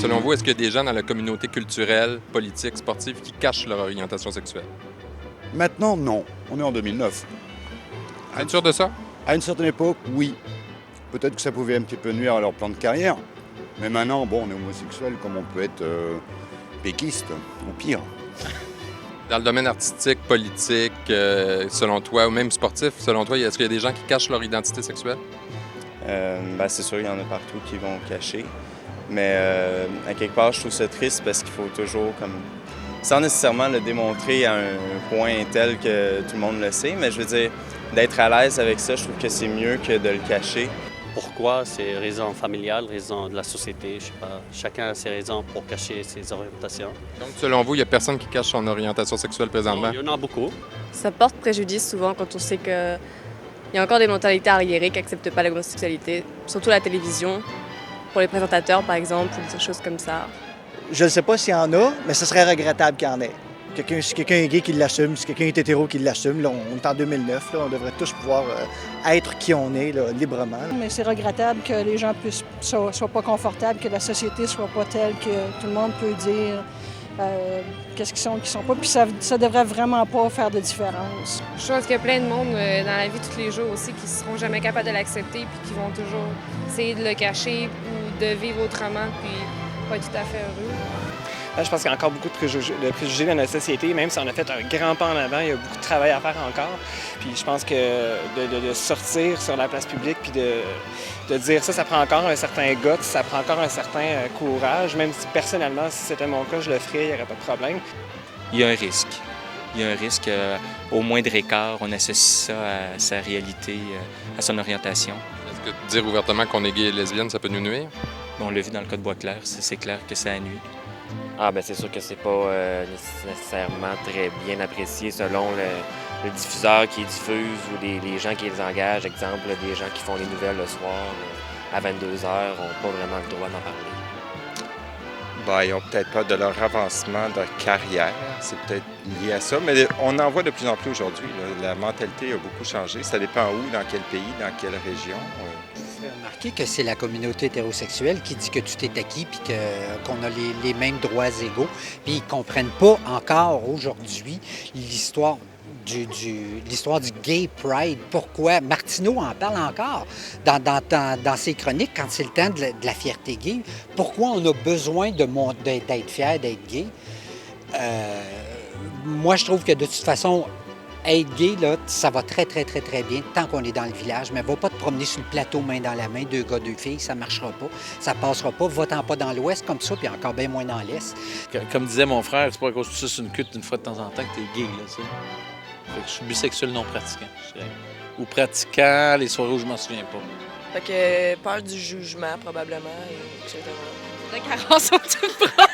Selon vous, est-ce qu'il y a des gens dans la communauté culturelle, politique, sportive qui cachent leur orientation sexuelle? Maintenant, non. On est en 2009. Vous êtes sûr de ça? À une certaine époque, oui. Peut-être que ça pouvait un petit peu nuire à leur plan de carrière. Mais maintenant, bon, on est homosexuel comme on peut être péquiste, ou pire. Dans le domaine artistique, politique, selon toi, ou même sportif, selon toi, est-ce qu'il y a des gens qui cachent leur identité sexuelle? C'est sûr, il y en a partout qui vont cacher. Mais à quelque part, je trouve ça triste parce qu'il faut toujours, sans nécessairement le démontrer à un point tel que tout le monde le sait, mais je veux dire, d'être à l'aise avec ça, je trouve que c'est mieux que de le cacher. Pourquoi? C'est raison familiale, raison de la société, je sais pas. Chacun a ses raisons pour cacher ses orientations. Donc, selon vous, il n'y a personne qui cache son orientation sexuelle présentement? Il y en a beaucoup. Ça porte préjudice souvent quand on sait qu'il y a encore des mentalités arriérées qui n'acceptent pas l'homosexualité, surtout la télévision, pour les présentateurs par exemple, ou des choses comme ça. Je ne sais pas s'il y en a, mais ce serait regrettable qu'il y en ait. Si quelqu'un est gay, qu'il l'assume. Si quelqu'un est hétéro, qu'il l'assume. Là, on est en 2009. Là, on devrait tous pouvoir être qui on est là, librement. Mais c'est regrettable que les gens soient pas confortables, que la société soit pas telle que tout le monde peut dire qu'est-ce qu'ils sont, pas. Puis ça devrait vraiment pas faire de différence. Je pense qu'il y a plein de monde dans la vie tous les jours aussi qui ne seront jamais capables de l'accepter puis qui vont toujours essayer de le cacher ou de vivre autrement puis pas être tout à fait heureux. Je pense qu'il y a encore beaucoup de préjugés dans notre société, même si on a fait un grand pas en avant, il y a beaucoup de travail à faire encore. Puis je pense que de sortir sur la place publique puis de dire ça prend encore un certain guts, ça prend encore un certain courage, même si personnellement, si c'était mon cas, je le ferais, il n'y aurait pas de problème. Il y a un risque. Il y a un risque, au moindre écart, on associe ça à sa réalité, à son orientation. Est-ce que dire ouvertement qu'on est gay et lesbienne, ça peut nous nuire? On l'a vu dans le cas de Boisclair, c'est clair que ça nuit. C'est sûr que c'est pas nécessairement très bien apprécié selon le diffuseur qui diffuse ou les gens qui les engagent. Exemple, des gens qui font les nouvelles le soir à 22h n'ont pas vraiment le droit d'en parler. Ils n'ont peut-être pas de leur avancement de carrière. C'est peut-être lié à ça. Mais on en voit de plus en plus aujourd'hui. La mentalité a beaucoup changé. Ça dépend où, dans quel pays, dans quelle région. Vous avez remarqué que c'est la communauté hétérosexuelle qui dit que tout est acquis puis qu'on a les mêmes droits égaux. Puis ils ne comprennent pas encore aujourd'hui l'histoire du Gay Pride. Pourquoi? Martineau en parle encore dans ses chroniques quand c'est le temps de la fierté gay. Pourquoi on a besoin d'être fier d'être gay? Moi, je trouve que de toute façon, être gay, là, ça va très, très, très, très bien tant qu'on est dans le village. Mais va pas te promener sur le plateau main dans la main, 2 gars, 2 filles, ça marchera pas. Ça passera pas. Va-t'en pas dans l'ouest comme ça, puis encore bien moins dans l'est. Comme disait mon frère, c'est pas à cause de ça, c'est une cuite une fois de temps en temps que t'es gay, là, tu sais. Fait que je suis bisexuel non pratiquant, je dirais. Ou pratiquant, les soirées où je m'en souviens pas. Fait que peur du jugement, probablement, etc. La carence au tout bras.